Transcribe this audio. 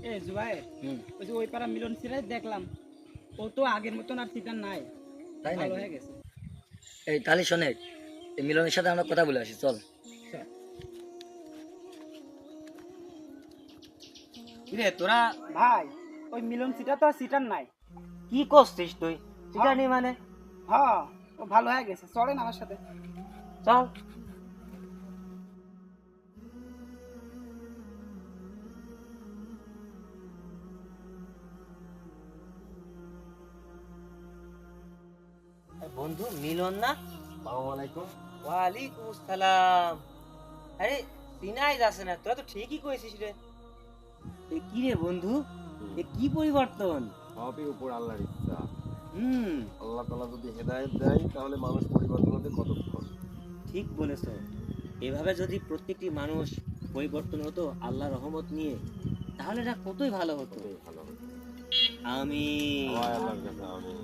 এ জুবাইর, ওই যে ওই পাড়া মিলন সিরাজ দেখলাম, ও তো আগের মতন আর সিটার নাই, তাই ভালো নাকি? হয়ে গেছে। এই তাহলে শোনে, এই মিলনের সাথে আমরা কথা বলে আসি, চল। কিরে তোরা ভাই, ওই মিলন সিটা তো আর সিটার নাই। কি করছিস তুই? ঠিক আছে মানে হ্যাঁ, ও ভালো হয়ে গেছে, চলেন আমার সাথে। চল। বন্ধু মিলন না? আসসালামু আলাইকুম। ওয়ালাইকুম আসসালাম। আরে চিনাই যাচ্ছে না, তোরা তো ঠিকই কইছিস রে। এ কি রে বন্ধু, এ কি পরিবর্তন? সবই উপর আল্লাহর ইচ্ছা। হুম, আল্লাহ তাআলা যদি হেদায়েত দেয় তাহলে মানুষ পরিবর্তন হতে কতক্ষণ। ঠিক বলেছ। এভাবে যদি প্রত্যেকটি মানুষ পরিবর্তন হতো আল্লাহর রহমত নিয়ে, তাহলে এটা কতই ভালো হতো। ভালো হবে। আমি সবাই আল্লাহর কাছে আমিন।